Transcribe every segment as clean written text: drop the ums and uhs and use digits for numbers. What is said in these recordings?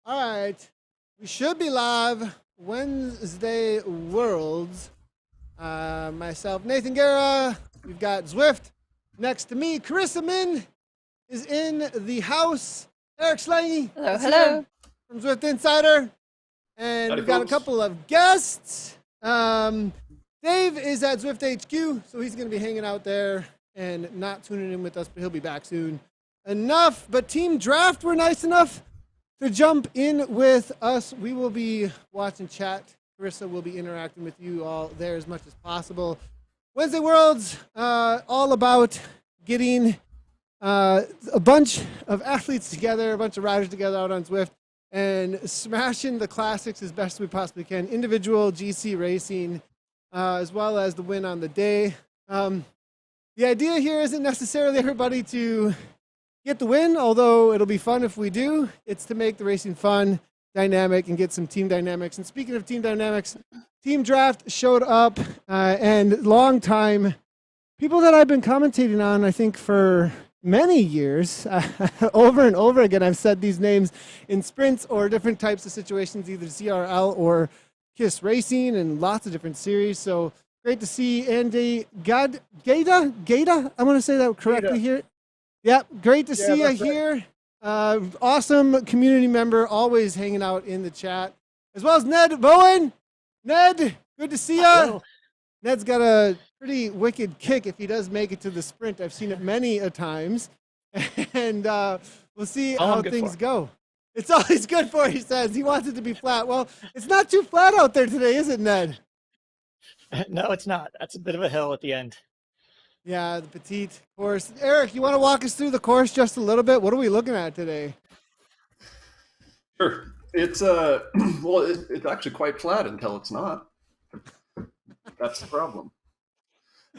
All right. We should be live Wednesday Worlds. Myself, Nathan Guerra. We've got Zwift next to me. Carissa Min is in the house. Eric Slaney is here from Zwift Insider. And Howdy, we've got folks. a couple of guests. Dave is at Zwift HQ, so he's going to be hanging out there and not tuning in with us, but he'll be back soon. Enough, but Team Draft were nice enough to jump in with us. We will be watching chat. Carissa will be interacting with you all there as much as possible. Wednesday Worlds, all about getting a bunch of athletes together, a bunch of riders together out on Zwift, and smashing the classics as best we possibly can. Individual GC racing, as well as the win on the day. The idea here isn't necessarily everybody to get the win, although it'll be fun if we do. It's to make the racing fun, dynamic, and get some team dynamics. And speaking of team dynamics, Team Draft showed up, and long time people that I've been commentating on, I think, for many years, over and over again. I've said these names in sprints or different types of situations, either CRL or KISS Racing, and lots of different series. So great to see Andy Gada. I want to say that correctly here. Yep, great to see you here. Awesome community member, always hanging out in the chat, as well as Ned Bowen. Ned, good to see you. Ned's got a pretty wicked kick if he does make it to the sprint. I've seen it many a times, and we'll see how things go. It's all he's good for, he says. He wants it to be flat. Well, it's not too flat out there today, is it, Ned? No, it's not. That's a bit of a hill at the end. Yeah, the Petit course. Eric, you want to walk us through the course just a little bit? What are we looking at today? Sure. It's well, it's actually quite flat until it's not. That's the problem.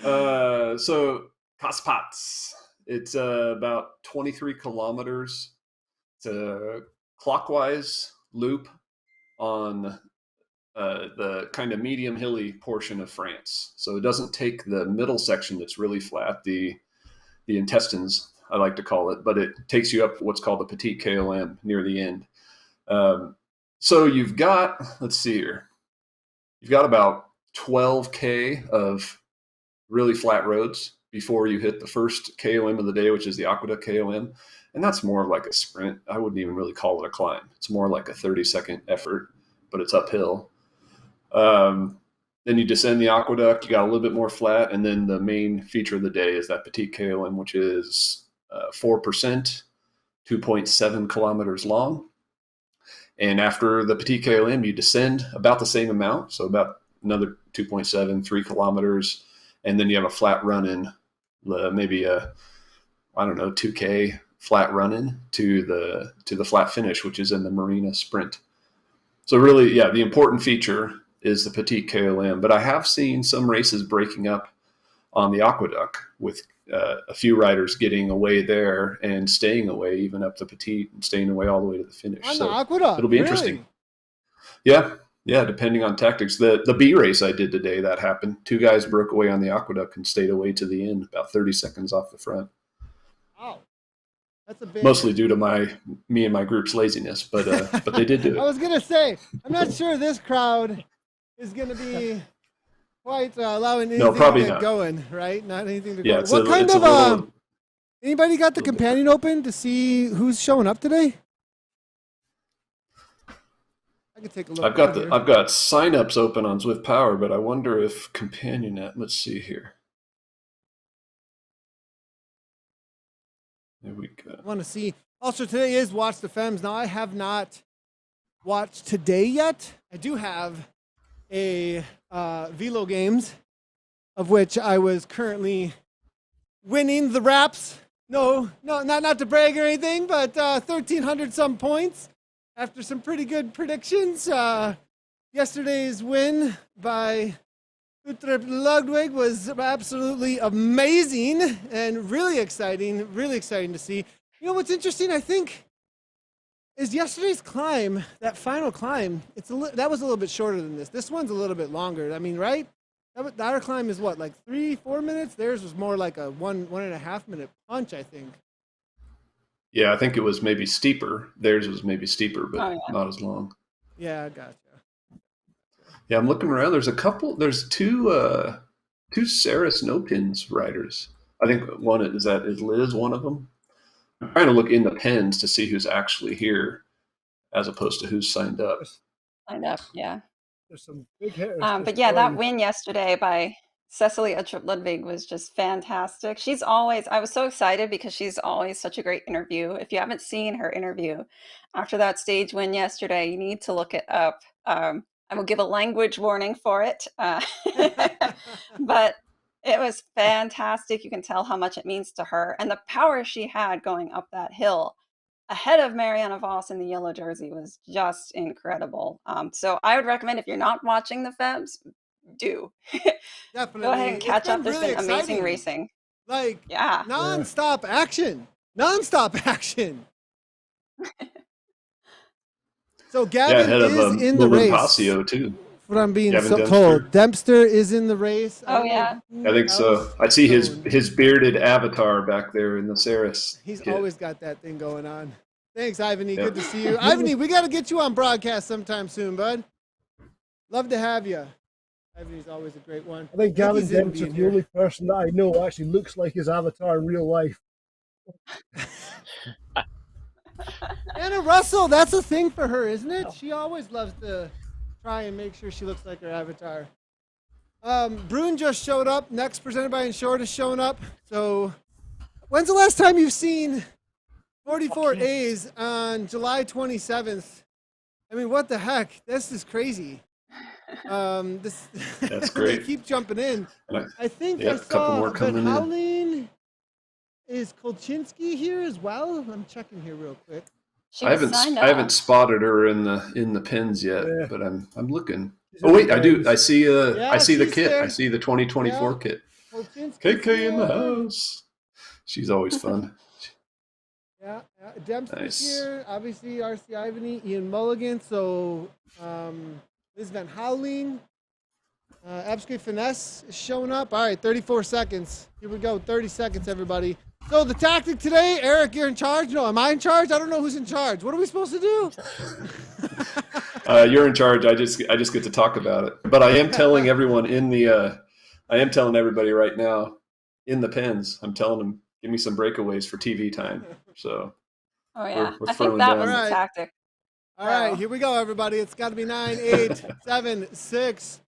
So Kaspats. It's about 23 kilometers. It's a clockwise loop on the kind of medium hilly portion of France. So it doesn't take the middle section that's really flat, the intestines, I like to call it, but it takes you up what's called the Petit KOM near the end. So you've got, let's see here, you've got about 12K of really flat roads before you hit the first KOM of the day, which is the Aqueduct KOM. And that's more of like a sprint. I wouldn't even really call it a climb. It's more like a 30-second effort, but it's uphill. Then you descend the aqueduct, you got a little bit more flat, and then the main feature of the day is that Petit KOM, which is 4%, 2.7 kilometers long. And after the Petit KOM, you descend about the same amount, so about another 2.7, 3 kilometers, and then you have a flat run-in, maybe a, 2K flat run-in to the flat finish, which is in the Marina Sprint. So really, yeah, the important feature is the Petit KOM, but I have seen some races breaking up on the Aqueduct with a few riders getting away there and staying away even up the Petit and staying away all the way to the finish. On so the Aqueduct, it'll be really? interesting. Yeah, depending on tactics. The B race I did today, that happened. 2 guys broke away on the Aqueduct and stayed away to the end, about 30 seconds off the front. Wow. That's a big... Mostly due to me and my group's laziness, but they did do it. I was going to say, I'm not sure this crowd is going to be quite allowing anything probably to get not. going, right? Not anything to Yeah, go. What kind it's of, a little, anybody got the companion open to see who's showing up today? I can take a look. I've got signups open on Zwift Power, but I wonder if companion let's see here. There we go. I want to see. Also, today is Watch the Femmes. Now, I have not watched today yet. I do have a Velo Games, of which I was currently winning the wraps. No, not to brag or anything, but 1,300 some points after some pretty good predictions. Yesterday's win by Utrecht Ludwig was absolutely amazing and really exciting to see. You know what's interesting, I think, is yesterday's climb, that final climb, that was a little bit shorter than this. This one's a little bit longer. I mean, right? Our climb is what, like 3-4 minutes? Theirs was more like a 1.5 minute punch, I think. Yeah, I think it was maybe steeper. Theirs was maybe steeper, but Oh, yeah. not as long. Yeah, gotcha. Yeah, I'm looking around. There's two Saris no pins riders. I think is Liz one of them. I'm trying to look in the pens to see who's actually here, as opposed to who's signed up. Signed up, yeah. There's some big hitters. But yeah, that win yesterday by Cecily Uttrup-Ludwig was just fantastic. I was so excited because she's always such a great interview. If you haven't seen her interview after that stage win yesterday, you need to look it up. I will give a language warning for it. But it was fantastic. You can tell how much it means to her. And the power she had going up that hill ahead of Mariana Voss in the yellow jersey was just incredible. So I would recommend, if you're not watching the Femmes, do. Definitely. Go ahead and catch up. There's really been amazing exciting. racing. Like, Yeah. non-stop action. Non-stop action. So Gavin ahead is of in the race. Pasio too. What I'm being Gavin told. Dempster. Dempster is in the race. Oh, yeah. I think so. I see his bearded avatar back there in the Saris. He's kit. always got that thing going on. Thanks, Ivany. Yep. Good to see you. Ivany, we got to get you on broadcast sometime soon, bud. Love to have you. Ivany's always a great one. I think Gavin He's in Dempster's being the here. only person that I know actually looks like his avatar in real life. Anna Russell, that's a thing for her, isn't it? She always loves to try and make sure she looks like her avatar. Brune just showed up. Next presented by Insured is showing up. So when's the last time you've seen 44As on July 27th? I mean, what the heck? This is crazy. That's great. They keep jumping in. I think Yeah, I a couple saw, more but coming in. Howling, is Kolchinsky here as well? I'm checking here real quick. She I was haven't signed I haven't up. spotted her in the pins yet, Yeah. but I'm looking. She's Oh in wait, the I do. pens. I see Yeah, I see the she's kit. there. I see the 2024 Yeah. kit. Kolchinsky's KK in the here. house. She's always fun. Yeah, Dempster's Nice. here. Obviously, RC Ivany, Ian Mulligan. So, Liz Van Houweling. Abscree Finesse is showing up. All right, 34 seconds. Here we go. 30 seconds, everybody. So the tactic today, Eric, you're in charge? No, am I in charge? I don't know who's in charge. What are we supposed to do? You're in charge. I just get to talk about it. But I am telling everyone I am telling everybody right now in the pens. I'm telling them, give me some breakaways for TV time. So Oh, yeah. we're I think throwing that down. was Alright. the tactic. All right, Wow. here we go, everybody. It's got to be 9, 8, 7, 6.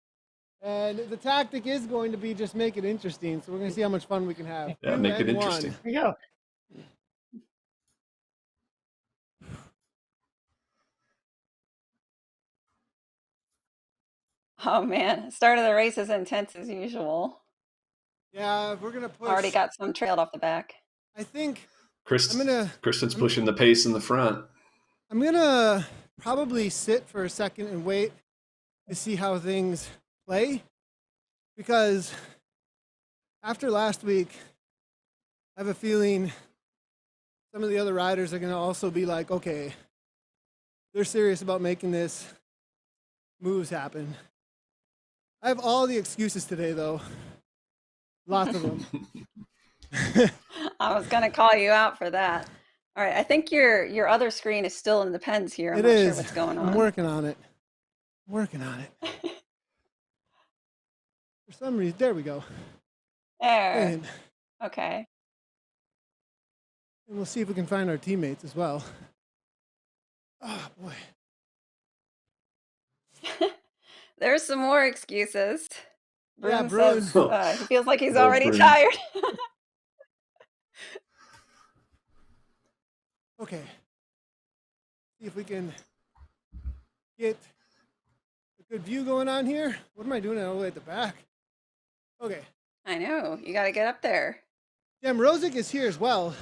And the tactic is going to be just make it interesting. So we're going to see how much fun we can have. Yeah, 2 make it and 1. interesting. Here you go. Oh, man. Start of the race is intense as usual. Yeah, we're going to push. Already got some trailed off the back. I think Kristen's I'm- pushing the pace in the front. I'm going to probably sit for a second and wait to see how things play. Because after last week, I have a feeling some of the other riders are going to also be like, okay, they're serious about making this moves happen. I have all the excuses today, though. Lots of them. I was going to call you out for that. All right. I think your other screen is still in the pens here. I'm It not is. sure what's going on. I'm working on it. Working on it. For some reason, there we go. There. And Okay. we'll see if we can find our teammates as well. Oh, boy. There's some more excuses. Yeah, Brune says, Brune. he feels like he's Oh, already Brune. tired. Okay. See if we can get a good view going on here. What am I doing all the way at the back? Okay. I know. You got to get up there. Yeah, Mrozik is here as well.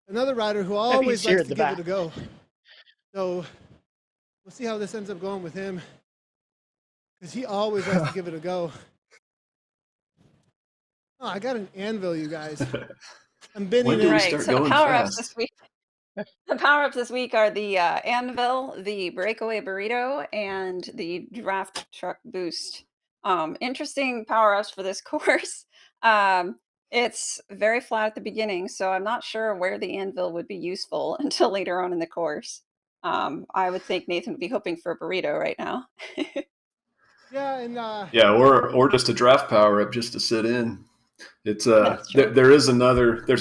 Another rider who he's always here likes at to the give it a go. So we'll see how this ends up going with him. Because he always likes to give it a go. Oh, I got an anvil, you guys. I'm bending When do it. we Right. start So the going power-ups fast? this week. The power-ups this week are the anvil, the breakaway burrito, and the draft truck boost. Interesting power-ups for this course. It's very flat at the beginning, so I'm not sure where the anvil would be useful until later on in the course. I would think Nathan would be hoping for a burrito right now. Yeah, and Yeah, or just a draft power up just to sit in. It's That's true. there's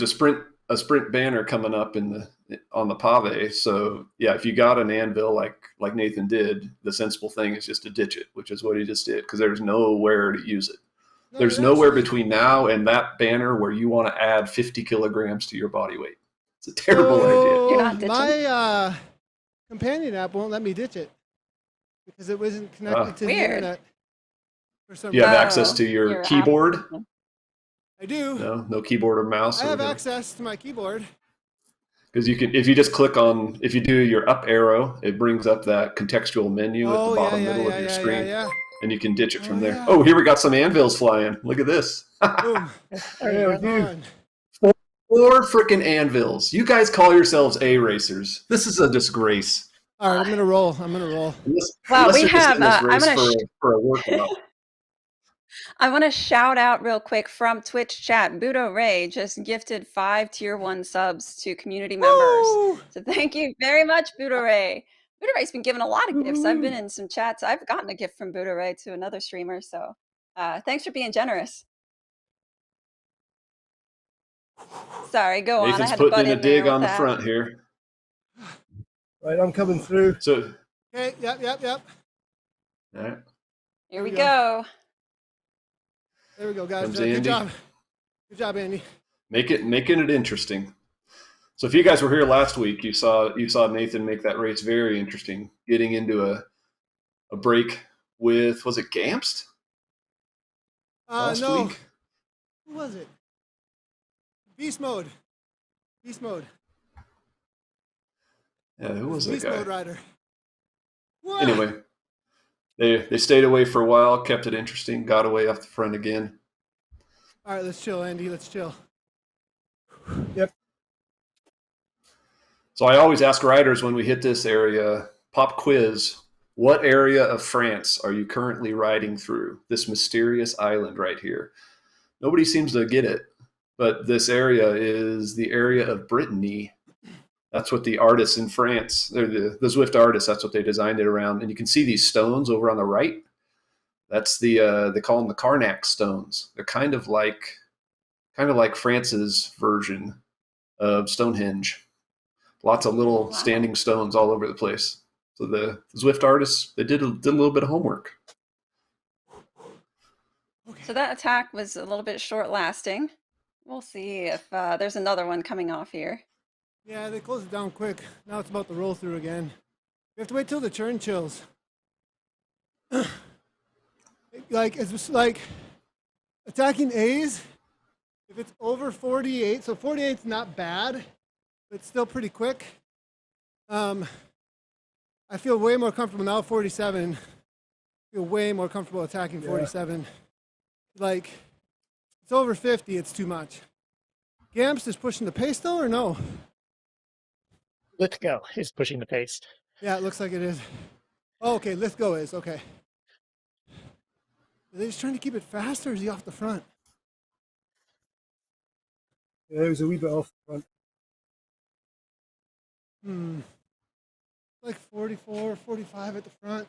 a sprint banner coming up on the pave. So yeah, if you got an anvil like Nathan did, the sensible thing is just to ditch it, which is what he just did, because there's nowhere to use it. no, There's it nowhere actually- between now and that banner where you want to add 50 kilograms to your body weight. It's a terrible idea. So, You're not ditching? my companion app won't let me ditch it because it wasn't connected to the Weird. internet for some You have reason. access to your app- keyboard? I do. No keyboard or mouse. I or have whatever. access to my keyboard. Because if you just click on, if you do your up arrow, it brings up that contextual menu at the bottom middle of your screen, Yeah. and you can ditch it from Oh, there. yeah. Oh, here we got some anvils flying. Look at this. Boom. Yeah, Right dude. on. 4 freaking anvils. You guys call yourselves A racers. This is a disgrace. All right, I'm gonna roll. Wow, we you're just in have, this I'm race gonna for a workout. I want to shout out real quick from Twitch chat. Budo Ray just gifted 5 tier 1 subs to community members. Woo! So thank you very much, Budo Ray. Budo Ray's been given a lot of gifts. I've been in some chats. I've gotten a gift from Budo Ray to another streamer. So thanks for being generous. Sorry, go on. I Nathan's had to butt putting in in a there dig with on the that. front here. Right, I'm coming through. So, Okay. Yep. all right. Here we we go. There we go, guys. Comes Good Andy. job. Good job, Andy. Making it interesting. So if you guys were here last week, you saw Nathan make that race very interesting, getting into a break with, was it Gamst last No. week? Who was it? Beast mode. Yeah, who was that Beast guy? mode rider. What? Anyway, they stayed away for a while, kept it interesting, got away off the front again. All right, let's chill, Andy. Let's chill. Yep. So I always ask riders when we hit this area, pop quiz, what area of France are you currently riding through? This mysterious island right here. Nobody seems to get it, but this area is the area of Brittany. That's what the artists in France, they're the Zwift artists, that's what they designed it around. And you can see these stones over on the right. That's they call them the Carnac stones. They're kind of like France's version of Stonehenge. Lots of little standing stones all over the place. So the Zwift artists, they did a little bit of homework. So that attack was a little bit short lasting. We'll see if there's another one coming off here. Yeah, they closed it down quick. Now it's about to roll through again. You have to wait till the churn chills. It's just like attacking A's. If it's over 48, so 48's not bad, but it's still pretty quick. I feel way more comfortable now. 47. I feel way more comfortable attacking 47. Like it's over 50, it's too much. Gamps is pushing the pace though, or no? Let's go. He's pushing the pace. Yeah, it looks like it is. Oh, okay, Let's Go is, okay. Are they just trying to keep it faster, or is he off the front? Yeah, it was a wee bit off the front. Like 44, 45 at the front.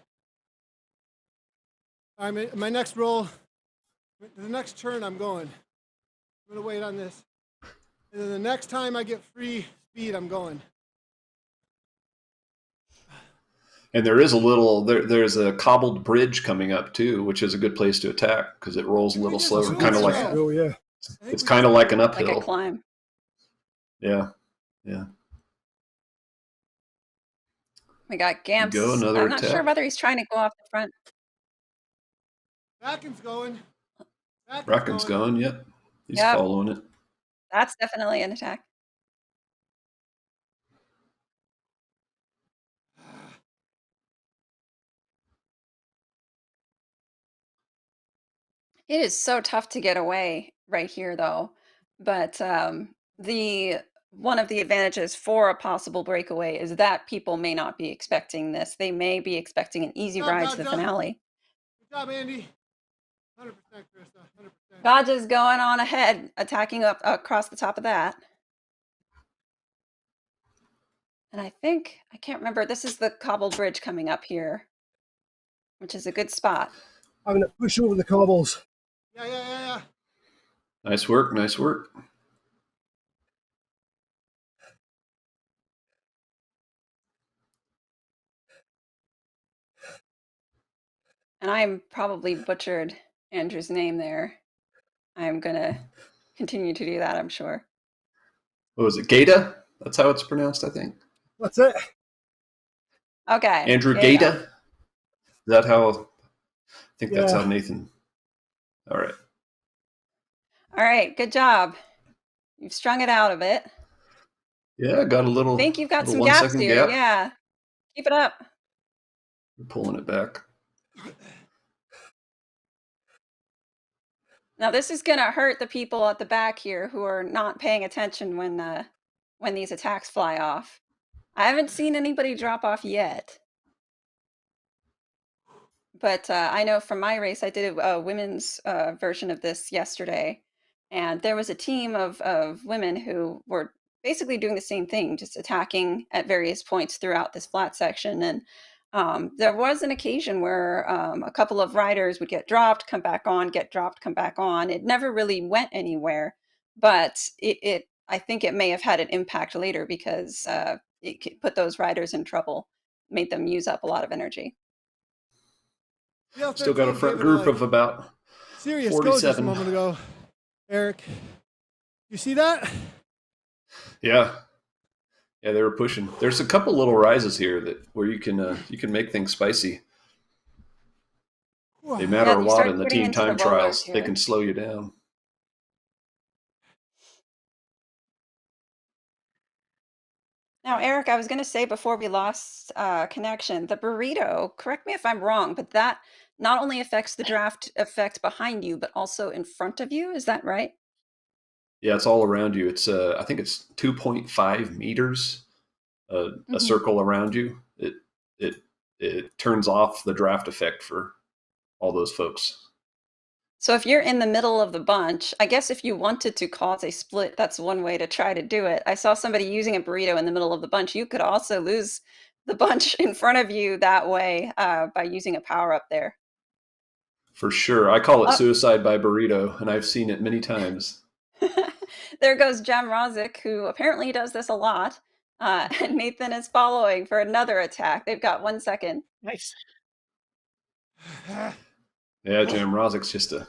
All right, my next roll, the next turn I'm going. I'm gonna wait on this. And then the next time I get free speed, I'm going. And there is there's a cobbled bridge coming up too, which is a good place to attack because it rolls a little slower, kind of like Oh, yeah. it's kind of like an Like uphill. a climb. Yeah. We got Gamps. Go, another I'm not attack. sure whether he's trying to go off the front. Bracken's going. Bracken's going. Yep. He's Yep. following it. That's definitely an attack. It is so tough to get away right here, though. But the one of the advantages for a possible breakaway is that people may not be expecting this. They may be expecting an easy Job, ride job, to the job. finale. Good job, Andy. 100%, Krista. 100%. Dodge is going on ahead, attacking up across the top of that. And I can't remember, this is the cobbled bridge coming up here, which is a good spot. I'm going to push over the cobbles. Yeah. Nice work. Nice work. And I'm probably butchered Andrew's name there. I'm going to continue to do that, I'm sure. What was it? Gata? That's how it's pronounced, I think. That's it. Okay. Andrew Gata? Is that how? I think that's Yeah. how Nathan. All right. All right. Good job. You've strung it out a bit. Yeah, got a little. I think you've got some 1 gaps second here. gap. Yeah. Keep it up. We're pulling it back. Now this is going to hurt the people at the back here who are not paying attention when these attacks fly off. I haven't seen anybody drop off yet. But I know from my race, I did a women's version of this yesterday. And there was a team of women who were basically doing the same thing, just attacking at various points throughout this flat section. And there was an occasion where a couple of riders would get dropped, come back on, get dropped, come back on. It never really went anywhere, but I think it may have had an impact later because it put those riders in trouble, made them use up a lot of energy. Yeah, Still got a 13 front gave it group of about serious go just a 47. moment ago. Eric, you see that? Yeah. Yeah, they were pushing. There's a couple little rises here where you can make things spicy. They matter a lot in the team time trials. They can slow you down. Now, Eric, I was going to say before we lost connection, the burrito, correct me if I'm wrong, but that not only affects the draft effect behind you, but also in front of you. Is that right? Yeah, it's all around you. It's I think it's 2.5 meters, a circle around you. It turns off the draft effect for all those folks. So if you're in the middle of the bunch, I guess if you wanted to cause a split, that's one way to try to do it. I saw somebody using a burrito in the middle of the bunch. You could also lose the bunch in front of you that way by using a power up there. For sure. I call it suicide by burrito, and I've seen it many times. There goes Jem Rozic, who apparently does this a lot. And Nathan is following for another attack. They've got 1 second. Nice. Yeah, Jem Rozic's just a.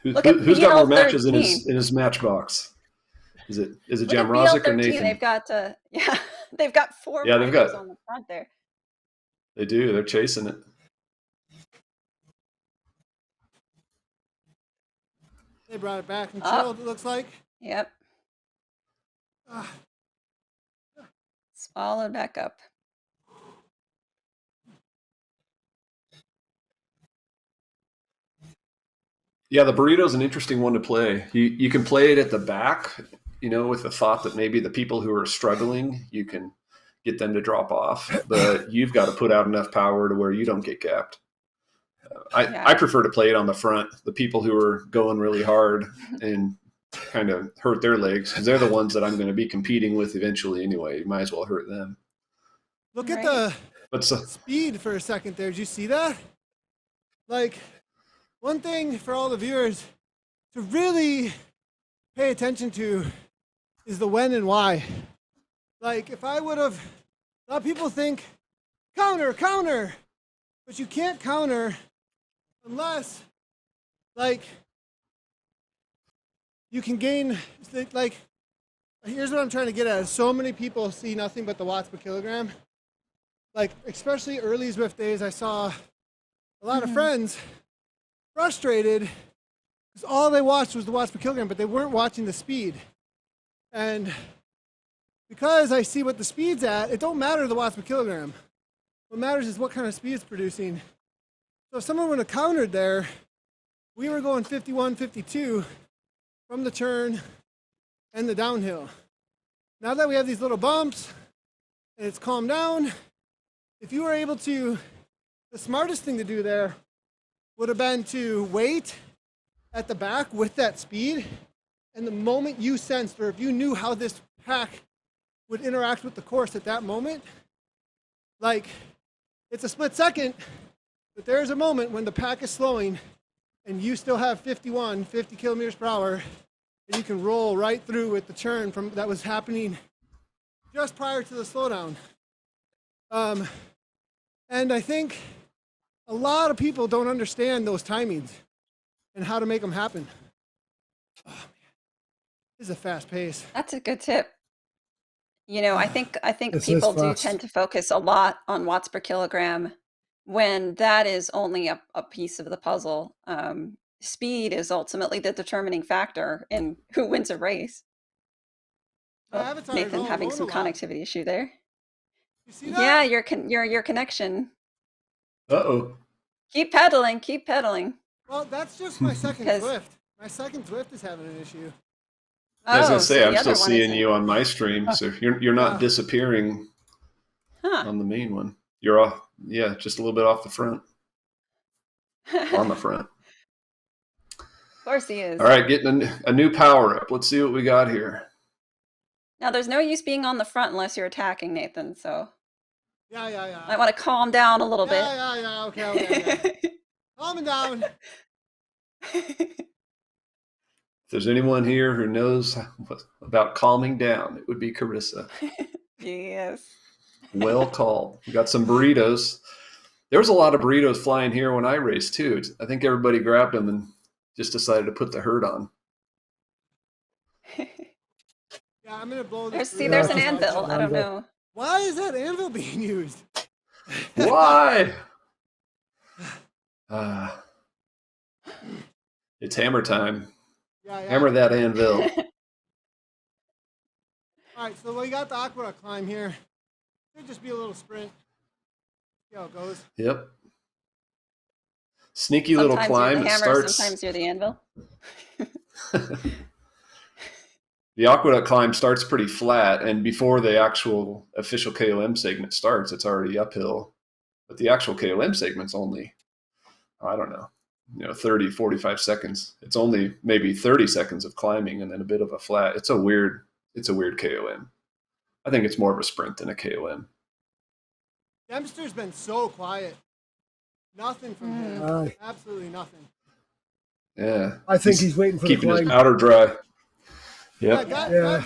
Who's got more matches in his matchbox? Is it Jem Rozic or Nathan? They've got they've got 4 riders on the front there. They do. They're chasing it. They brought it back and chilled, it looks like. Yep. Swallowed back up. Yeah, the burrito's an interesting one to play. You can play it at the back, with the thought that maybe the people who are struggling, you can get them to drop off, but you've got to put out enough power to where you don't get gapped. I prefer to play it on the front, the people who are going really hard and kind of hurt their legs, because they're the ones that I'm going to be competing with eventually anyway. You might as well hurt them. Look at the speed for a second there. Did you see that? Like, one thing for all the viewers to really pay attention to is the when and why. Like, if I would have, a lot of people think, counter, but you can't counter unless, like, you can gain, like, here's what I'm trying to get at. So many people see nothing but the watts per kilogram. Like, especially early Zwift days, I saw a lot of friends frustrated because all they watched was the watts per kilogram, but they weren't watching the speed. And because I see what the speed's at, it don't matter the watts per kilogram. What matters is what kind of speed it's producing. So if someone would have countered there, we were going 51, 52 from the turn and the downhill. Now that we have these little bumps and it's calmed down, if you were able to, the smartest thing to do there would have been to wait at the back with that speed. And the moment you sensed, or if you knew how this pack would interact with the course at that moment, like, it's a split second, but there's a moment when the pack is slowing and you still have 50 kilometers per hour, and you can roll right through with the churn from that was happening just prior to the slowdown. And I think a lot of people don't understand those timings and how to make them happen. Oh, man. This is a fast pace. That's a good tip. You know, I think This is people do fast. tend to focus a lot on watts per kilogram when that is only a piece of the puzzle. Speed is ultimately the determining factor in who wins a race. My Oh, avatar is Nathan all having alone some a lot. connectivity issue there. You see that? Yeah, your connection. Uh-oh. Keep pedaling, keep pedaling. Well, that's just my second 'Cause- Zwift. My second Zwift is having an issue. I was Oh, gonna so say, the I'm other still one seeing isn't. you on my stream, so you're not Yeah. disappearing Huh. on the main one. You're off, yeah, just a little bit off the front, on the front. Of course he is. All right, getting a new power up. Let's see what we got here. Now, there's no use being on the front unless you're attacking, Nathan, so Yeah. I want to calm down a little bit. Yeah. Okay. Calming down. If there's anyone here who knows about calming down, it would be Carissa. Yes. Well called. We got some burritos. There was a lot of burritos flying here when I raced too. I think everybody grabbed them and just decided to put the herd on. Yeah, I'm gonna blow this. There's an Yeah, anvil. I don't anvil. know. Why is that anvil being used? Why? It's hammer time. Yeah. Hammer that anvil. All right, so we got the Aqueduct climb here. Could just be a little sprint. See how it goes. Yep. Sneaky little Sometimes climb. you're the It hammer, starts. sometimes you're the anvil. The Aqueduct climb starts pretty flat, and before the actual official KOM segment starts, it's already uphill. But the actual KOM segment's only, I don't know, 30, 45 seconds. It's only maybe 30 seconds of climbing and then a bit of a flat. It's a weird KOM. I think it's more of a sprint than a KOM. Dempster's been so quiet. Nothing from him. Aye. Absolutely nothing. Yeah. I think he's waiting for the keeping his climb. powder dry. Yep. Yeah.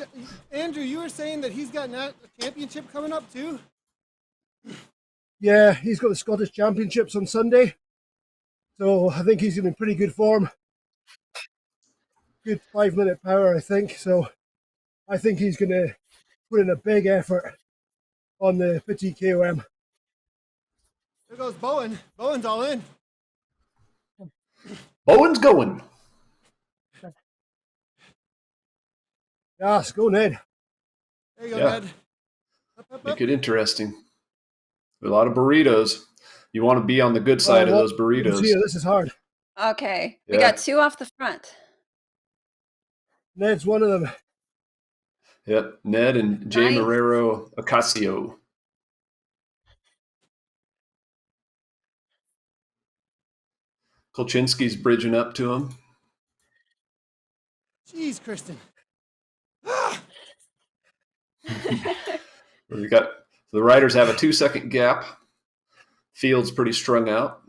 Andrew, you were saying that he's got a championship coming up too? Yeah, he's got the Scottish Championships on Sunday. So I think he's in pretty good form. Good 5-minute power, I think. So I think he's going to put in a big effort on the Petit KOM. There goes Bowen. Bowen's all in. Bowen's going. Yes, go Ned. There you go, Yeah. Ned. Up. Make it interesting. A lot of burritos. You want to be on the good side of those burritos. See, this is hard. Okay. We Yeah. got two off the front. Ned's one of them. Yep. Ned and Jay Nice. Marrero Ocasio. Kolchinsky's bridging up to him. Jeez, Kristen. We got the riders have a 2-second gap. Field's pretty strung out.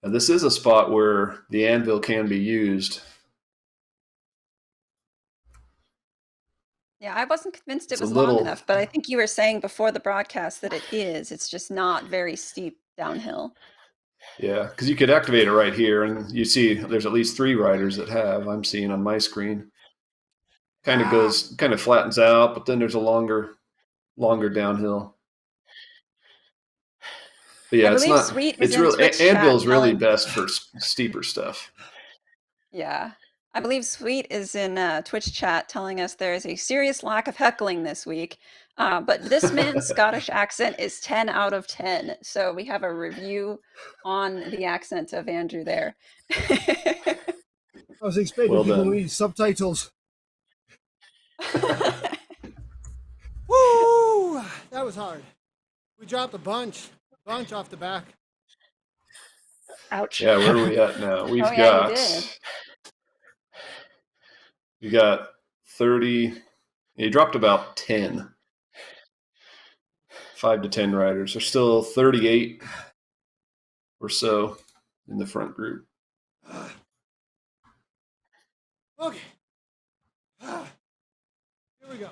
And this is a spot where the anvil can be used. Yeah, I wasn't convinced it It's a was long little- enough, but I think you were saying before the broadcast that it is. It's just not very steep downhill. Yeah, because you could activate it right here, and you see there's at least 3 riders that have. I'm seeing on my screen. Kind of flattens out, but then there's a longer downhill. But yeah, I it's believe not. Sweet was It's in really Twitch chat anvil's really telling- best for steeper stuff. Yeah. I believe Sweet is in Twitch chat telling us there is a serious lack of heckling this week. But this man's Scottish accent is 10 out of 10. So we have a review on the accent of Andrew there. I was expecting Well people done. to read subtitles. Woo! That was hard. We dropped a bunch off the back. Ouch. Yeah, where are we at now? Oh, yeah, you did. We got 30. You dropped about 10. 5 to 10 riders. There's still 38 or so in the front group. Okay. Here we go.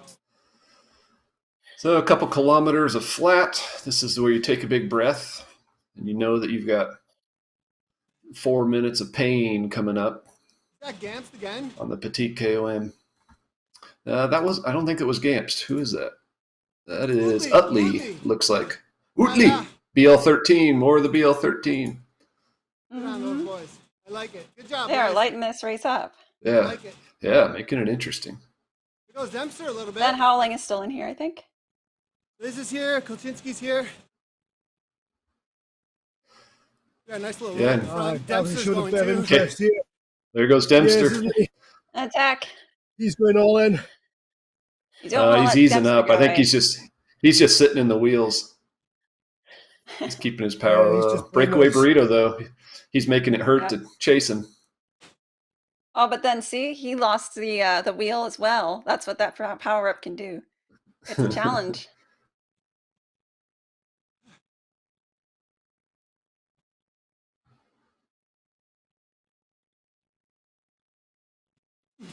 So a couple kilometers of flat. This is where you take a big breath and you know that you've got 4 minutes of pain coming up. Is that Gamst again? On the Petit KOM. I don't think it was Gamst. Who is that? That is Utley. Looks like. Utley! Yeah. BL13, more of the BL13. Good on those boys. I like it. Good job, They are boys. lighting this race up. I Yeah, like it. yeah, making it interesting. Here goes Dempster a little bit. Ben Howling is still in here, I think. Liz is here. Kolchinsky's here. Got a nice little Yeah. run in front. Dempster's showed a going bit of too. interest here. There goes Yes, Dempster. isn't he? Attack. He's going all in. You don't wanna He's let easing Dempster up. go I think away. he's just sitting in the wheels. He's keeping his power Yeah, he's low. just Breakaway nice. burrito though. He's making it hurt Yeah. to chase him. Oh, but then see, he lost the wheel as well. That's what that power up can do. It's a challenge. I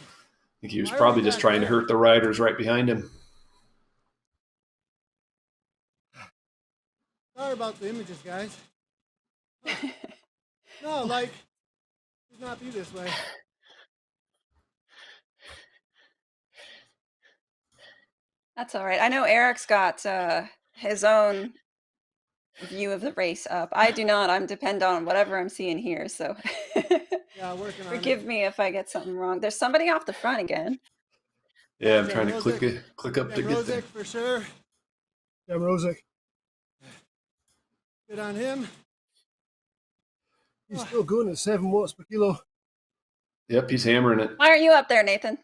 think he was Why are probably we just back trying to there? hurt the riders right behind him. Sorry about the images, guys. No, like, should not be this way. That's all right. I know Eric's got his own view of the race up. I do not. I'm depend on whatever I'm seeing here. So Yeah, working on forgive it. me if I get something wrong. There's somebody off the front again. Yeah, I'm Sam trying to Rosick. click up to Sam get there. Rosick for sure. Sam Rosick. Good on him. He's still going at 7 watts per kilo. Yep, he's hammering it. Why aren't you up there, Nathan?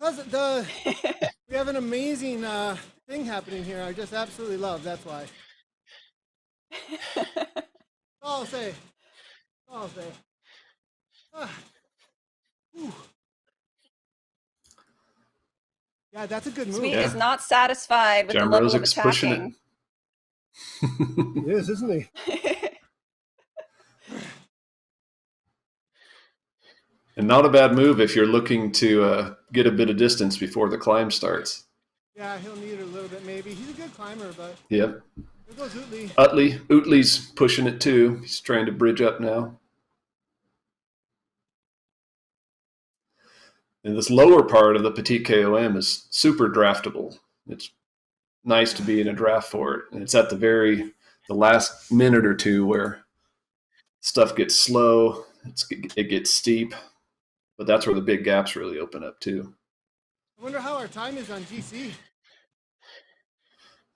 We have an amazing thing happening here. I just absolutely love. That's why. That's all I'll say. That's all I'll say. Whew. Yeah, that's a good move. Sweet Yeah. is not satisfied with John the level of Rosick's pushing attacking. it. He is, isn't he? And not a bad move if you're looking to get a bit of distance before the climb starts. Yeah, he'll need it a little bit maybe. He's a good climber, but Yep. there goes Utley. Utley's pushing it too. He's trying to bridge up now. And this lower part of the Petit KOM is super draftable. It's nice to be in a draft for it. And it's at the last minute or two where stuff gets slow, it gets steep. But that's where the big gaps really open up too. I wonder how our time is on GC.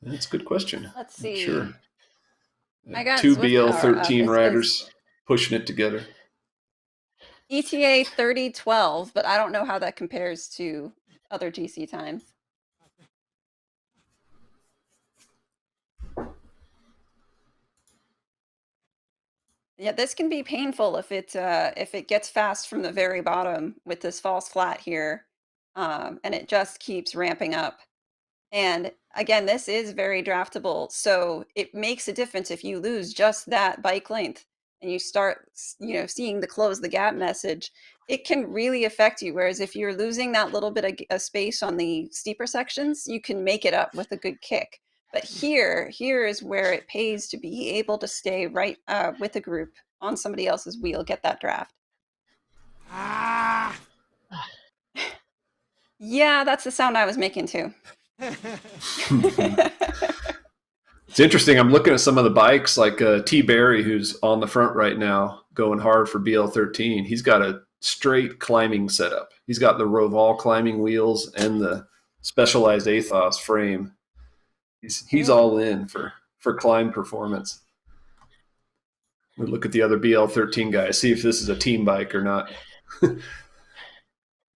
That's a good question. Let's Not see. Sure. I got Two Zwift power up. BL13 It riders pushing it together. ETA 3012, but I don't know how that compares to other GC times. Yeah, this can be painful if it gets fast from the very bottom with this false flat here, and it just keeps ramping up. And again, this is very draftable, so it makes a difference if you lose just that bike length and you start, seeing the close the gap message. It can really affect you. Whereas if you're losing that little bit of space on the steeper sections, you can make it up with a good kick. But here is where it pays to be able to stay right with the group on somebody else's wheel, get that draft. Ah! Yeah, that's the sound I was making too. It's interesting. I'm looking at some of the bikes, like T. Barry, who's on the front right now, going hard for BL13. He's got a straight climbing setup. He's got the Roval climbing wheels and the specialized Athos frame. He's all in for climb performance. We look at the other BL13 guys, see if this is a team bike or not.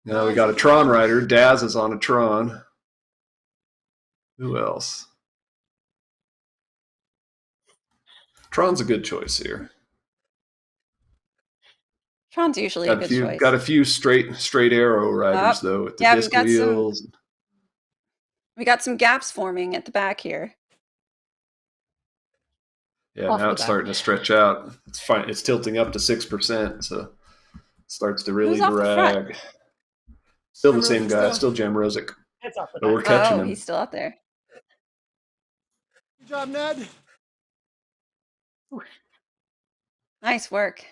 Now we got a Tron rider. Daz is on a Tron. Who else? Tron's a good choice here. Tron's usually a good choice. Got a few straight arrow riders though with the disc wheels. We got some gaps forming at the back here. Yeah, now it's starting to stretch out. It's fine. It's tilting up to 6%, so it starts to really drag. Still the same guy, still Jam Rosick. But we're catching him. He's still out there. Good job, Ned. Nice work.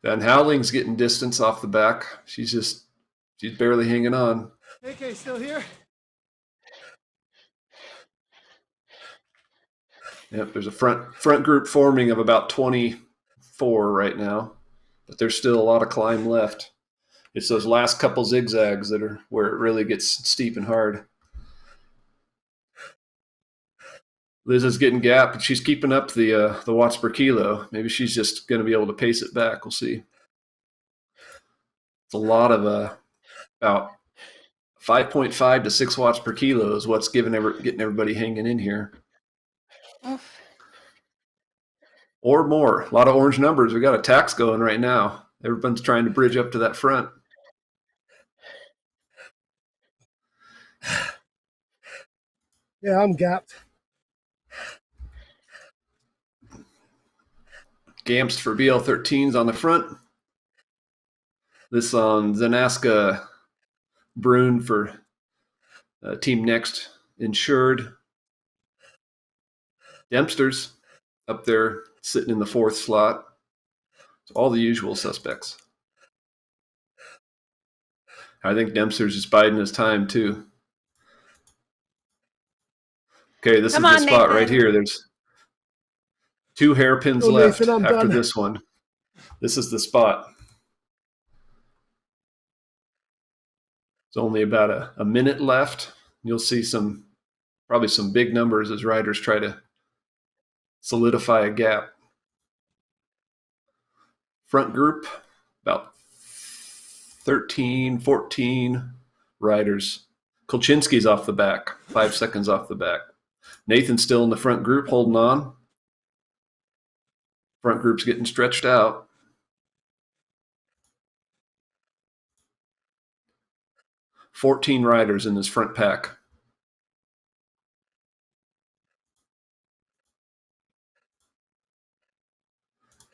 Van Howling's getting distance off the back. She's barely hanging on. AK still here. Yep, there's a front group forming of about 24 right now, but there's still a lot of climb left. It's those last couple zigzags that are where it really gets steep and hard. Liz is getting gap, but she's keeping up the watts per kilo. Maybe she's just going to be able to pace it back. We'll see. It's a lot of about 5.5 to 6 watts per kilo is what's getting everybody hanging in here. Oof. Or more. A lot of orange numbers. We got a tax going right now. Everyone's trying to bridge up to that front. Yeah, I'm gapped. Gamst for BL13s on the front. This on Zanaska Brune for Team Next Insured. Dempster's up there sitting in the 4th slot. So all the usual suspects. I think Dempster's just biding his time too. Okay, this is the spot right here. There's 2 hairpins left after this one. This is the spot. It's only about a minute left. You'll see probably some big numbers as riders try to solidify a gap. Front group, about 13, 14 riders. Kolchinsky's off the back, 5 seconds off the back. Nathan's still in the front group, holding on. Front group's getting stretched out. $14 riders in this front pack.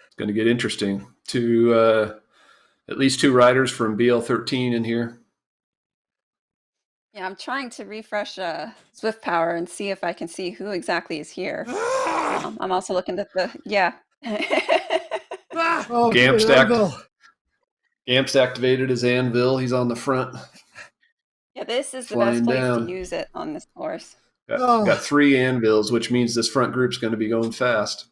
It's going to get interesting. At least 2 riders from BL13 in here. Yeah, I'm trying to refresh Zwift Power and see if I can see who exactly is here. I'm also looking at Gamp's activated his anvil. He's on the front. Yeah, this is the best place to use it on this course. Got 3 anvils, which means this front group's going to be going fast.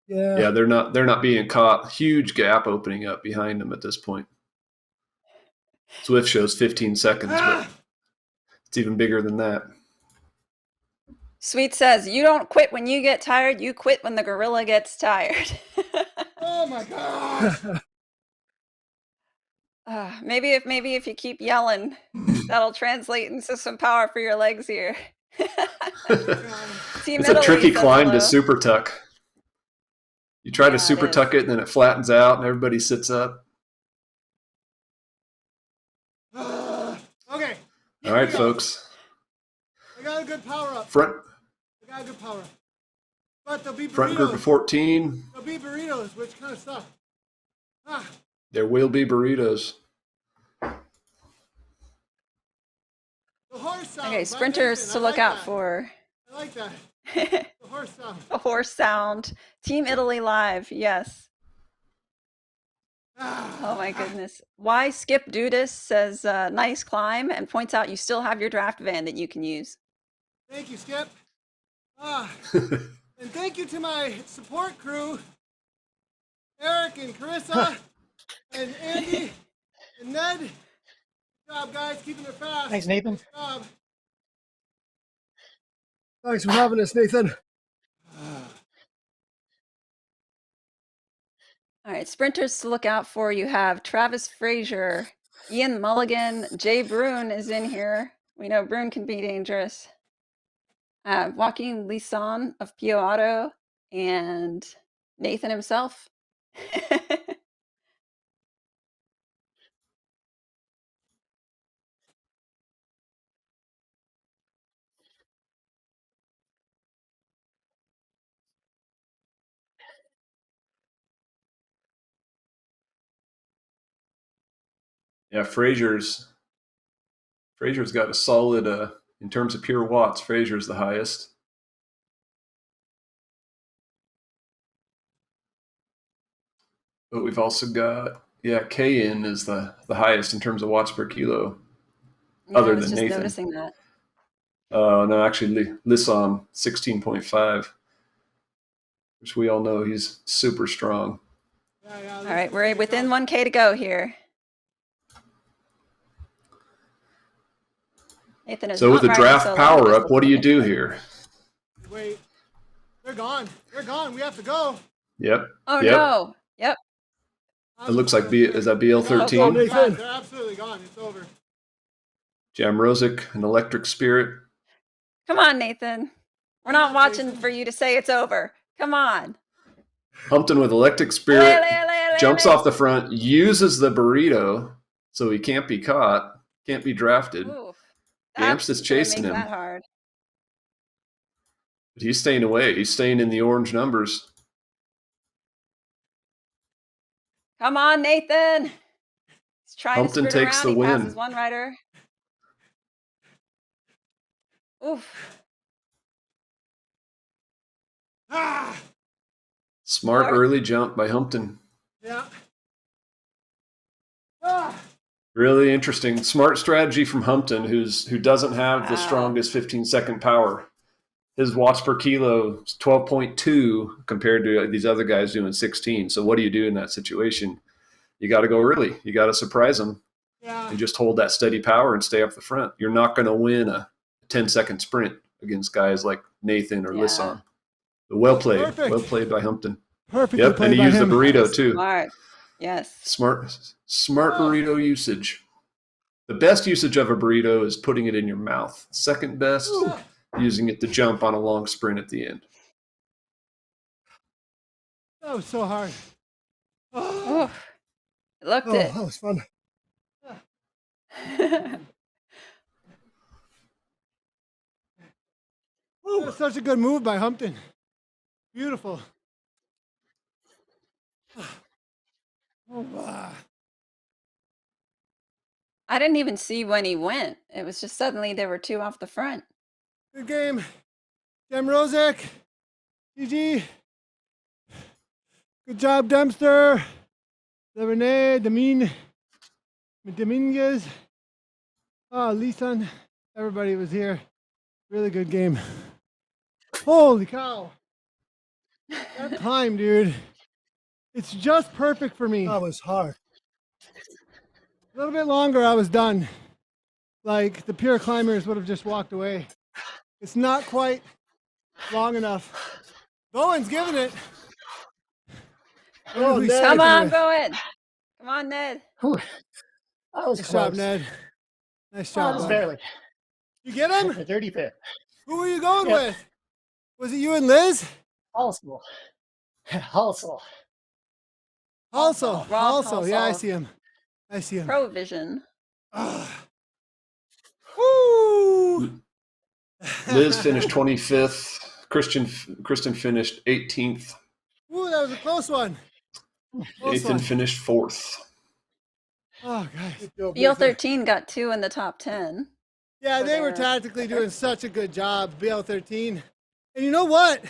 Yeah, they're not being caught. Huge gap opening up behind them at this point. Zwift shows 15 seconds, but it's even bigger than that. Sweet says, you don't quit when you get tired, you quit when the gorilla gets tired. Oh my God. Maybe if you keep yelling, that'll translate into some power for your legs here. It's a tricky climb to super tuck. You try to super tuck it, and then it flattens out, and everybody sits up. Okay. All right, folks. I got a good power up. I got a good power up. But there'll be burritos. Front group of 14. There'll be burritos, which kind of stuff. There will be burritos. The horse sound. Okay, sprinters to look out for. I like that. The horse sound. The horse sound. Team Italy live, yes. Oh my goodness. Why Skip Dudis says nice climb and points out you still have your draft van that you can use. Thank you, Skip. And thank you to my support crew, Eric and Carissa and Andy and Ned. Good job, guys, keeping it fast. Thanks, Nathan. Good job. Thanks for having us, Nathan. All right, sprinters to look out for. You have Travis Frazier Ian Mulligan, Jay Brune is in here. We know Brune can be dangerous. Joaquin Lisson of Pio Auto and Nathan himself. Yeah, Fraser's got a solid, in terms of pure watts, Fraser's the highest. But we've also got, KN is the highest in terms of watts per kilo, Yeah, other I was than just Nathan. noticing that. No, actually, Lisson 16.5, which we all know he's super strong. All right, we're within 1K to go here. Nathan is So with not the riding draft solo, power just up, what do you do looking. here? Wait. They're gone. They're gone. We have to go. Yep. Oh Yep. no. Yep. It looks like is that Oh, BL13? Nathan. they're absolutely gone. It's over. Jamrosic, an Electric Spirit. Come on, Nathan. We're not watching for you to say it's over. Come on. Humpton with Electric Spirit, jumps off the front, uses the burrito, so he can't be caught, can't be drafted. Ooh, Gamps is chasing him. That hard. But he's staying away. He's staying in the orange numbers. Come on, Nathan. He's trying Humpton to sprint takes around. the He win. passes one rider. Oof. Ah! Smart early jump by Humpton. Yeah. Ah! Really interesting. Smart strategy from Humpton, who doesn't have the Wow. strongest 15-second power. His watts per kilo is 12.2 compared to these other guys doing 16. So what do you do in that situation? You got to go early. You got to surprise them and just hold that steady power and stay up the front. You're not going to win a 10-second sprint against guys like Nathan or Lisson. But well played. Perfect. Well played by Humpton. Perfectly Yep, played and he by used him. the burrito too. Smart. Yes. Smart burrito usage. The best usage of a burrito is putting it in your mouth. Second best, using it to jump on a long sprint at the end. That was so hard. Oof. Looked Oh, it. that was fun. That was such a good move by Humpton. Beautiful. Oh, wow. I didn't even see when he went. It was just suddenly there were two off the front. Good game. Jamrosic. GG. Good job, Dempster. Renee, Dominguez. Oh, Lisan. Everybody was here. Really good game. Holy cow. That climb, dude. It's just perfect for me. That was hard. A little bit longer, I was done. Like the pure climbers would have just walked away. It's not quite long enough. Bowen's giving it. Oh, Ned. Come on, Bowen. Come on, Ned. Whew. That was Nice close. job, Ned. Nice That job. was bud. barely. You get him? The 35th. Who were you going Yep. with? Was it you and Liz? Also. Also. Also. Rob Also. Yeah, I Halsall. see him. I see him. Provision. Woo! Liz finished 25th. Kristen finished 18th. Woo, that was a close one. Close Nathan one. finished 4th. Oh, guys. Good job, BL Nathan. 13 got 2 in the top 10. Yeah, for they were their tactically doing effort. such a good job, BL13. And you know what?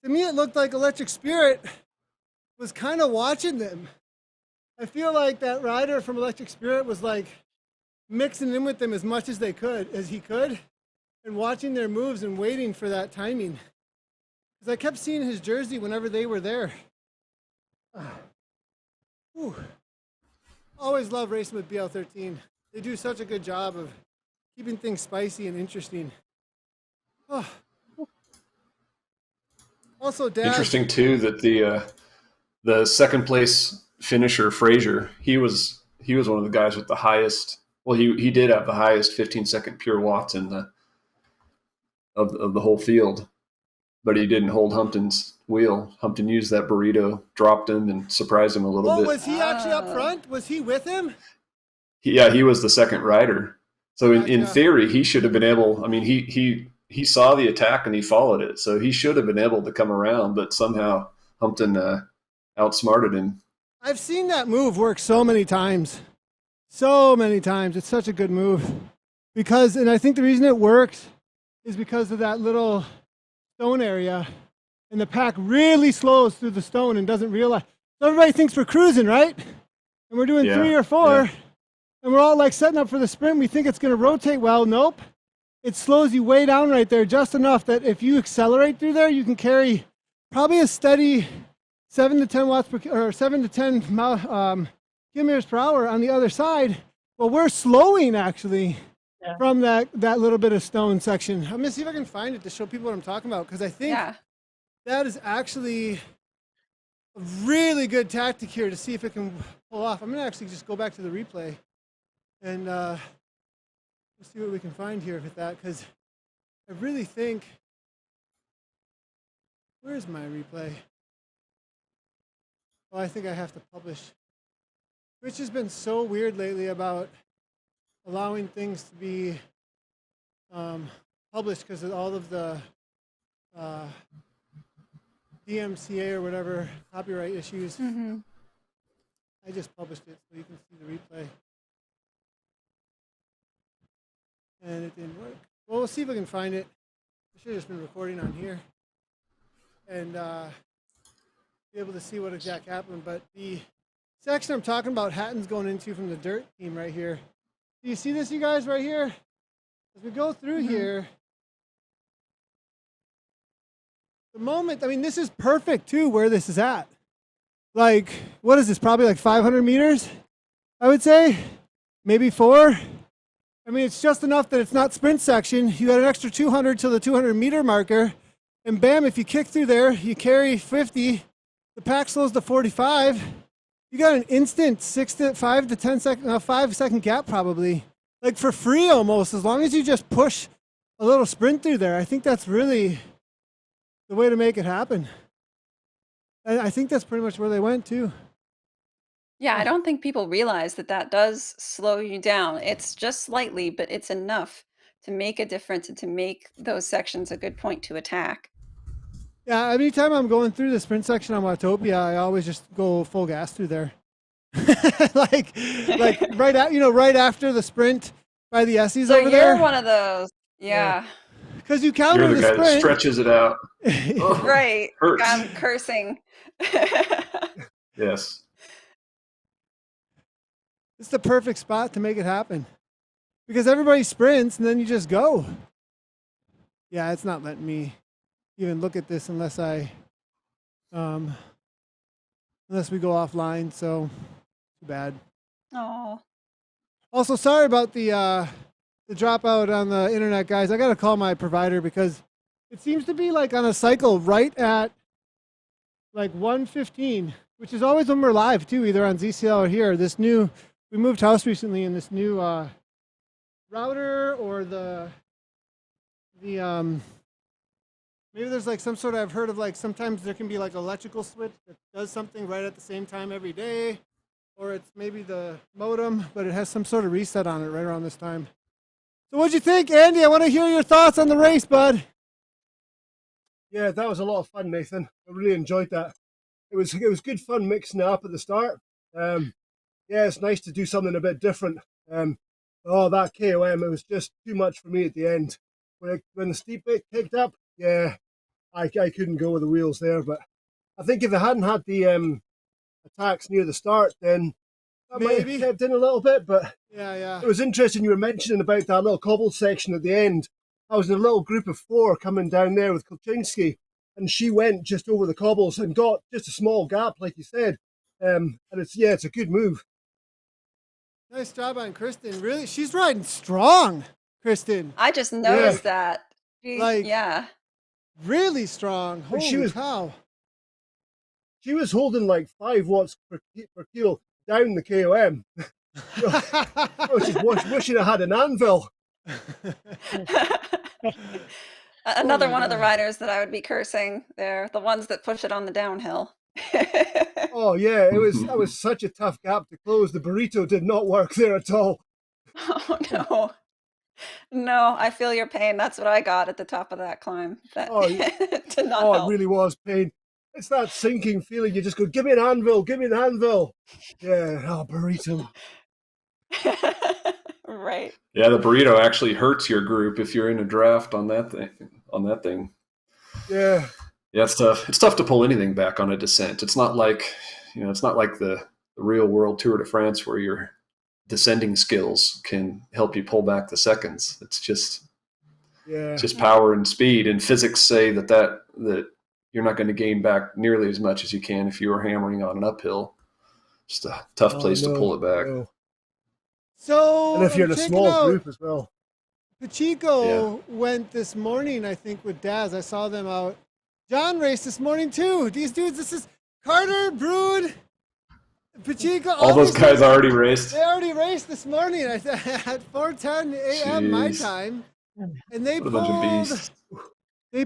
To me, it looked like Electric Spirit was kind of watching them. I feel like that rider from Electric Spirit was like mixing in with them as much as he could, and watching their moves and waiting for that timing. Because I kept seeing his jersey whenever they were there. Whew. Always love racing with BL13. They do such a good job of keeping things spicy and interesting. Oh. Also, Dad. Interesting too that the second place finisher Fraser, he was he was one of the guys with the highest. Well, he did have the highest 15-second pure watts in the of the whole field, but he didn't hold Humpton's wheel. Humpton used that burrito, dropped him, and surprised him a little bit. Was he actually up front? Was he with him? He was the second rider. So in theory, he should have been able. I mean, he saw the attack and he followed it, so he should have been able to come around. But somehow Humpton outsmarted him. I've seen that move work so many times. So many times. It's such a good move. And I think the reason it works is because of that little stone area. And the pack really slows through the stone and doesn't realize. So everybody thinks we're cruising, right? And we're doing 3 or 4. Yeah. And we're all like setting up for the sprint. We think it's going to rotate well. Nope. It slows you way down right there just enough that if you accelerate through there, you can carry probably a steady 7 to 10 watts or 7 to 10 kilometers per hour on the other side. Well, we're slowing actually from that little bit of stone section. I'm going to see if I can find it to show people what I'm talking about, because I think that is actually a really good tactic here to see if it can pull off. I'm going to actually just go back to the replay and see what we can find here with that, because I really think, where's my replay? Oh, I think I have to publish, which has been so weird lately about allowing things to be published because of all of the DMCA or whatever copyright issues. Mm-hmm. I just published it so you can see the replay. And it didn't work. Well, we'll see if we can find it. I should have just been recording on here and be able to see what exactly happened. But the section I'm talking about, Hatton's going into from the dirt team right here. Do you see this, you guys, right here? As we go through here, the moment, I mean, this is perfect too, where this is at. Like, what is this? Probably like 500 meters, I would say. Maybe 4. I mean, it's just enough that it's not sprint section. You got an extra 200 to the 200 meter marker. And bam, if you kick through there, you carry 50. The pack slows to 45. You got an instant 5 to 10 second, 5 second gap probably. Like for free almost, as long as you just push a little sprint through there. I think that's really the way to make it happen. And I think that's pretty much where they went too. Yeah, I don't think people realize that does slow you down. It's just slightly, but it's enough to make a difference and to make those sections a good point to attack. Yeah, anytime I'm going through the sprint section on Watopia, I always just go full gas through there. like right after the sprint by the Essies over there. So you're one of those, yeah. Because you counter You're the guy sprint. that stretches it out. Oh, right. Hurts. I'm cursing. Yes. It's the perfect spot to make it happen. Because everybody sprints and then you just go. Yeah, it's not letting me even look at this unless unless we go offline, so too bad. Oh. Also, sorry about the dropout on the internet, guys. I gotta call my provider because it seems to be like on a cycle right at like 1:15, which is always when we're live too, either on ZCL or here. We moved house recently, and this new router or the maybe there's like some sort of, I've heard of like sometimes there can be like electrical switch that does something right at the same time every day, or it's maybe the modem, but it has some sort of reset on it right around this time. So what'd you think, Andy? I want to hear your thoughts on the race, bud. Yeah, that was a lot of fun, Nathan. I really enjoyed that. It was good fun mixing it up at the start. Yeah, it's nice to do something a bit different. That KOM, it was just too much for me at the end. When the steep bit kicked up, yeah, I couldn't go with the wheels there. But I think if they hadn't had the attacks near the start, then that might have kept in a little bit. But yeah, it was interesting you were mentioning about that little cobble section at the end. I was in a little group of 4 coming down there with Kulczynski, and she went just over the cobbles and got just a small gap, like you said. And it's a good move. Nice job on Kristen. Really, she's riding strong, Kristen. I just noticed that. Really strong. Holy cow. She was holding like 5 watts per kilo down the KOM. I was just wishing I had an anvil. Another my one of the God. riders that I would be cursing. They're the ones that push it on the downhill. Oh yeah, that was such a tough gap to close. The burrito did not work there at all. Oh no. No, I feel your pain. That's what I got at the top of that climb. That Oh, did not oh, it help. really was pain. It's that sinking feeling. You just go, give me an anvil, give me an anvil. Yeah, oh, burrito. Right. Yeah, the burrito actually hurts your group if you're in a draft on that thing. Yeah. Yeah, it's tough. It's tough to pull anything back on a descent. It's not like the real world Tour de France where your descending skills can help you pull back the seconds. It's just power and speed, and physics say that you're not going to gain back nearly as much as you can if you were hammering on an uphill. Just a tough place to pull it back. No. So And if you're in a checking small out, group as well. Pacheco went this morning, I think, with Daz. I saw them out. John raced this morning too. These dudes, this is Carter, Brood, Pacheco. All those guys already raced. They already raced this morning at 4:10 a.m. my time, and they What a bunch of beasts.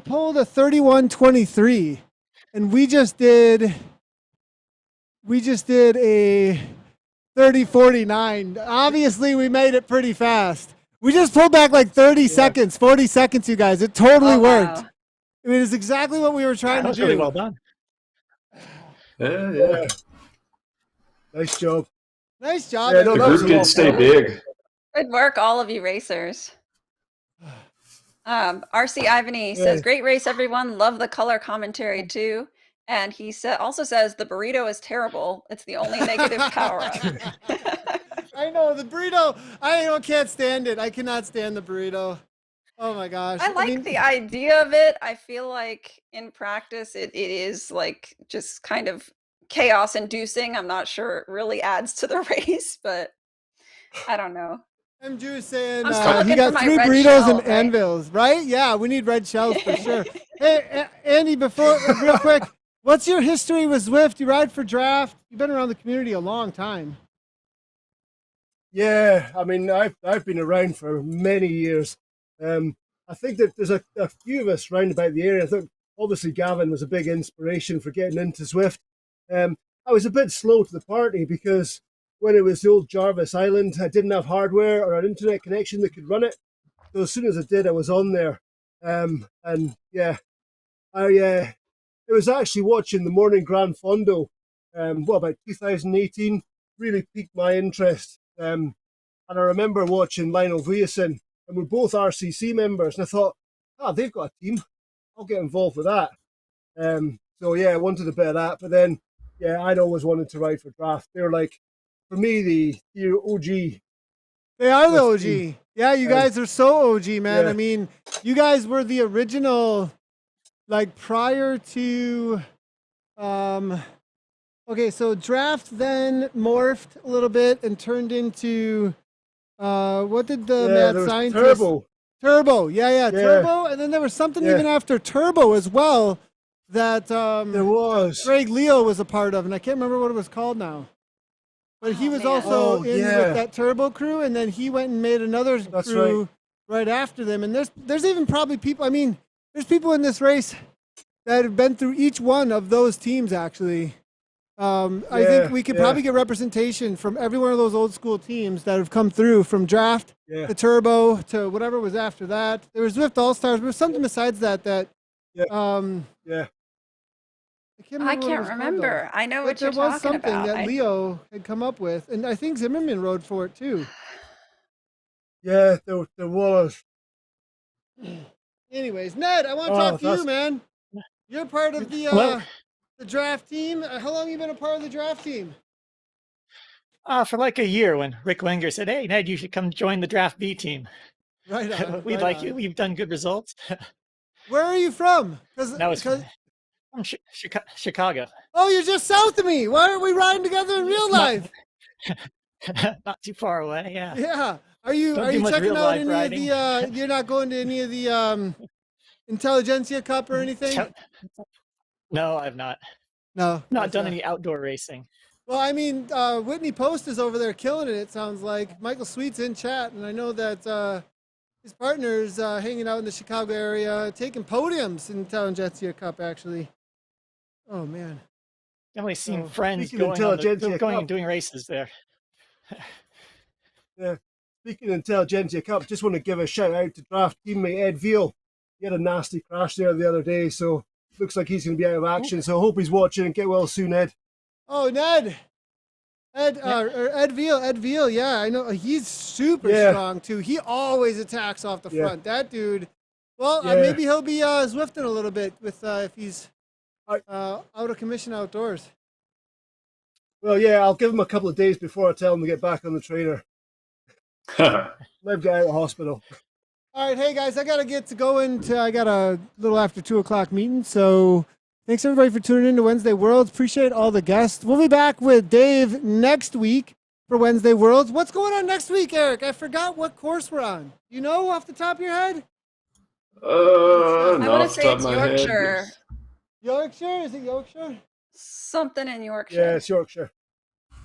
pulled a 31:23, and we just did a 30:49. Obviously, we made it pretty fast. We just pulled back like 30 seconds, 40 seconds, you guys. It totally worked. Wow. I mean, it's exactly what we were trying That to was do. really well done. Yeah. Nice job. Nice job. Yeah, no, The that was group a lot did of stay fun. big. Good work, all of you racers. RC Ivany says, "Great race, everyone. Love the color commentary too." And he also says the burrito is terrible. It's the only negative power up. I know the burrito. Can't stand it. I cannot stand the burrito. Oh my gosh. I like the idea of it. I feel like in practice it is like just kind of chaos inducing. I'm not sure it really adds to the race, but I don't know. I'm just saying I'm still he looking got for my 3 red burritos shell, and right? anvils, right? Yeah, we need red shells for sure. Hey, Andy, before real quick, what's your history with Zwift? You ride for draft. You've been around the community a long time. Yeah, I mean, I've been around for many years. I think that there's a few of us round about the area. I think obviously Gavin was a big inspiration for getting into Zwift. I was a bit slow to the party because when it was the old Jarvis Island, I didn't have hardware or an internet connection that could run it. So as soon as I did, I was on there. And yeah, it was actually watching the Morning Grand Fondo, about 2018, really piqued my interest. And I remember watching Lionel Vujasin, and we're both RCC members, and I thought, they've got a team. I'll get involved with that. So yeah, I wanted a bit of that, but then, yeah, I'd always wanted to ride for draft. They're like, for me, the OG. They are the OG. Yeah, you guys are so OG, man. Yeah. I mean, you guys were the original, like prior to, okay, so draft then morphed a little bit and turned into, what did the there mad was scientist? Turbo. Yeah, Turbo. And then there was something even after Turbo as well that There was. Greg Leo was a part of, and I can't remember what it was called now. But he was man. also Oh, in yeah. with that Turbo crew, and then he went and made another That's crew right after them. And there's even probably people, I mean, there's people in this race that have been through each one of those teams, actually. I think we could probably get representation from every one of those old school teams that have come through from draft to Turbo to whatever was after that. There was Zwift All-Stars, but there was something besides that Yeah. I can't remember. I know but what there you're was talking something about. that Leo had come up with, and I think Zimmerman rode for it too. Yeah, there was. Anyways, Ned, I want to talk to you, man. You're part of the draft team. How long have you been a part of the draft team? For like a year, when Rick Wenger said, "Hey, Ned, you should come join the draft B team. Right on. We'd like you. You've done good results." Where are you from? I'm Chicago. Oh, you're just south of me. Why aren't we riding together in real life? Not too far away. Yeah. Yeah. Are you Don't do much checking real out life any riding. of the? You're not going to any of the Intelligentsia Cup or anything? No, I've not. No. Not done any outdoor racing. Well, I mean, Whitney Post is over there killing it. It sounds like Michael Sweet's in chat, and I know that his partner's hanging out in the Chicago area, taking podiums in Intelligentsia Cup. Actually, oh man, Definitely seen Oh, friends speaking of going, on the, Intelligentsia going and Cup. doing races there. Yeah. Speaking of Intelligentsia Cup, just want to give a shout out to draft teammate Ed Veal. He had a nasty crash there the other day, so looks like he's going to be out of action. So I hope he's watching and get well soon, Ed. oh Ned, or Ed Veal, yeah, I know he's super strong too. He always attacks off the front. That dude. Well, maybe he'll be Zwifting a little bit with if he's out of commission outdoors. Well, yeah, I'll give him a couple of days before I tell him to get back on the trainer. Let him get out of the hospital. All right, hey guys, I gotta get to going. I got a little after 2:00 meeting, so thanks everybody for tuning in to Wednesday Worlds. Appreciate all the guests. We'll be back with Dave next week for Wednesday Worlds. What's going on next week, Eric? I forgot what course we're on. You know off the top of your head? I Not want off to the say top it's of my head. Yorkshire. Yorkshire? Is it Yorkshire? Something in Yorkshire. Yeah, it's Yorkshire.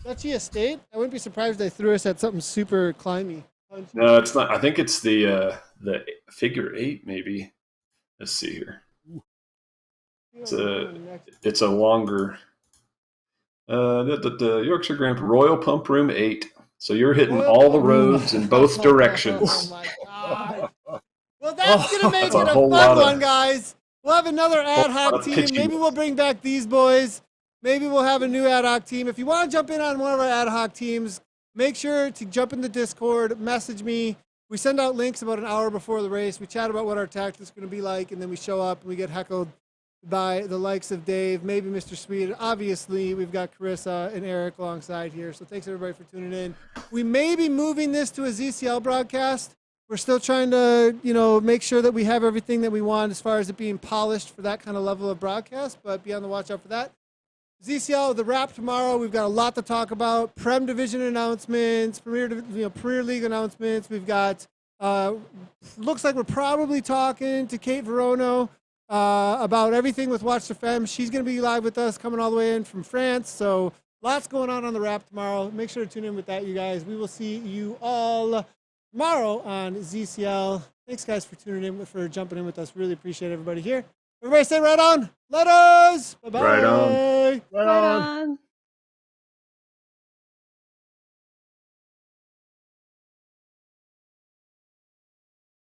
Dutchy Estate? I wouldn't be surprised if they threw us at something super climby. No, it's not. I think it's the figure 8, maybe. Let's see here. It's a longer. The Yorkshire Grand Prix Royal Pump Room 8. So you're hitting all the roads in both directions. Oh my god! Well, that's gonna make it a whole fun lot of- one, guys. We'll have another ad hoc team. pitching. Maybe we'll bring back these boys. Maybe we'll have a new ad hoc team. If you want to jump in on one of our ad hoc teams, make sure to jump in the Discord, message me. We send out links about an hour before the race. We chat about what our tactics are going to be like, and then we show up and we get heckled by the likes of Dave, maybe Mr. Sweet. Obviously, we've got Carissa and Eric alongside here. So thanks everybody for tuning in. We may be moving this to a ZCL broadcast. We're still trying to, make sure that we have everything that we want as far as it being polished for that kind of level of broadcast, but be on the watch out for that. ZCL, the wrap tomorrow. We've got a lot to talk about. Prem Division announcements, Premier League announcements. We've got, looks like we're probably talking to Kate Verono about everything with Watch the Femmes. She's going to be live with us, coming all the way in from France. So lots going on the wrap tomorrow. Make sure to tune in with that, you guys. We will see you all tomorrow on ZCL. Thanks, guys, for tuning in, for jumping in with us. Really appreciate everybody here. Everybody say right on. Let us. Bye-bye. Right on. Right on. on.